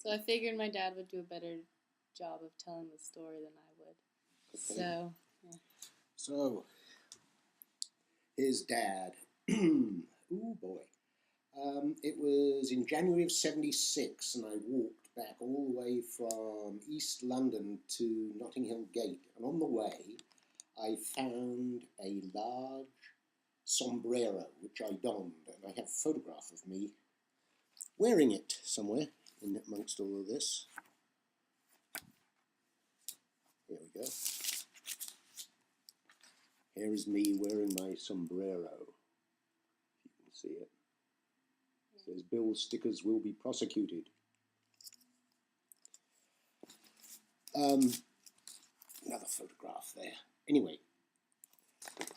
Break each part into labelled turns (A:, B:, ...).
A: So I figured my dad would do a better job of telling the story than I would.
B: Okay.
A: So, yeah.
B: So, his dad. Ooh, boy. It was in January of '76, and I walked back all the way from East London to Notting Hill Gate. And on the way, I found a large sombrero, which I donned. And I have a photograph of me wearing it somewhere in amongst all of this. Here we go. Here is me wearing my sombrero. If you can see it. It says, "Bill stickers will be prosecuted." Another photograph there. Anyway,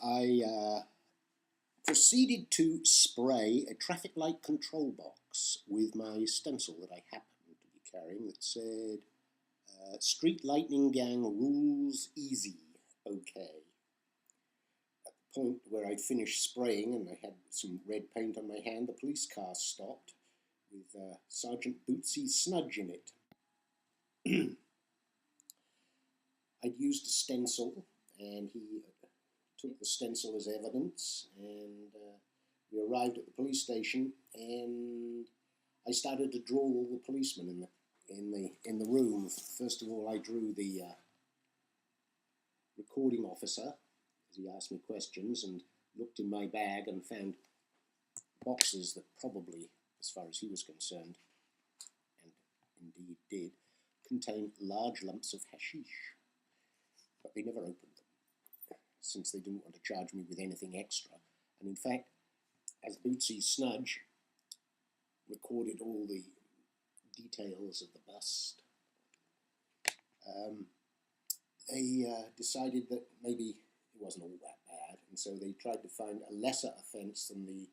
B: I proceeded to spray a traffic light control box with my stencil that I happened to be carrying that said, "Street Lightning Gang rules easy, okay." At the point where I'd finished spraying and I had some red paint on my hand, the police car stopped with Sergeant Bootsy Snudge in it. I'd used a stencil, and he took the stencil as evidence, and we arrived at the police station, and I started to draw all the policemen in the room. First of all, I drew the recording officer as he asked me questions, and looked in my bag and found boxes that probably, as far as he was concerned, and indeed did, contain large lumps of hashish. But they never opened them, since they didn't want to charge me with anything extra. And in fact, as Bootsy Snudge recorded all the details of the bust, they decided that maybe it wasn't all that bad, and so they tried to find a lesser offence than the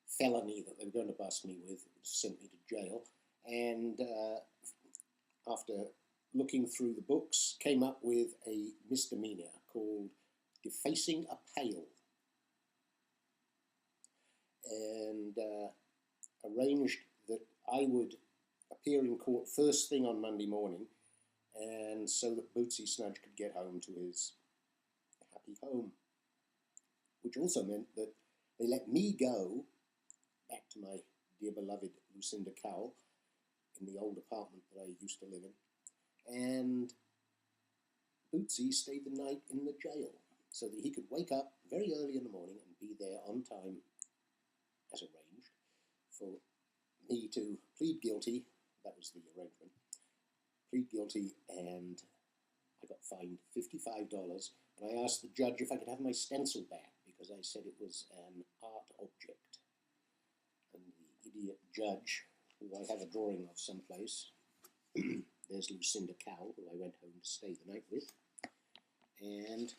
B: felony that they were going to bust me with, which sent me to jail. And after looking through the books, came up with a misdemeanor called defacing a pail, and arranged that I would appear in court first thing on Monday morning, and so that Bootsy Snudge could get home to his happy home, which also meant that they let me go back to my dear beloved Lucinda Cowell in the old apartment that I used to live in. And Bootsy stayed the night in the jail so that he could wake up very early in the morning and be there on time, as arranged, for me to plead guilty. That was the arrangement. Plead guilty, and I got fined $55. And I asked the judge if I could have my stencil back, because I said it was an art object. And the idiot judge, who I have a drawing of someplace, there's Lucinda Cowell, who I went home to stay the night with, and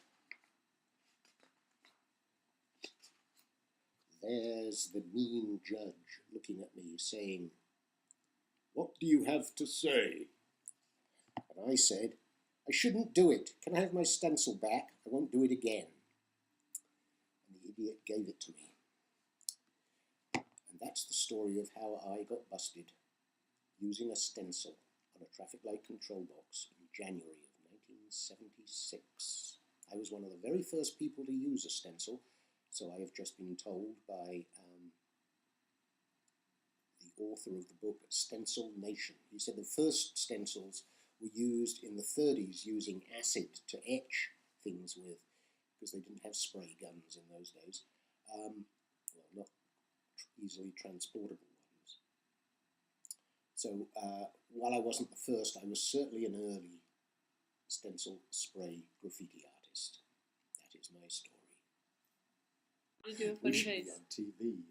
B: there's the mean judge looking at me saying, "What do you have to say?" And I said, "I shouldn't do it. Can I have my stencil back? I won't do it again." And the idiot gave it to me. And that's the story of how I got busted using a stencil on a traffic light control box in January of 1976. I was one of the very first people to use a stencil, so I have just been told by the author of the book, Stencil Nation. He said the first stencils were used in the 30s using acid to etch things with, because they didn't have spray guns in those days. Well, not easily transportable ones. So while I wasn't the first, I was certainly an early stencil spray graffiti artist. That is my story.
A: You do a
B: We
A: funny
B: should
A: face.
B: be on TV.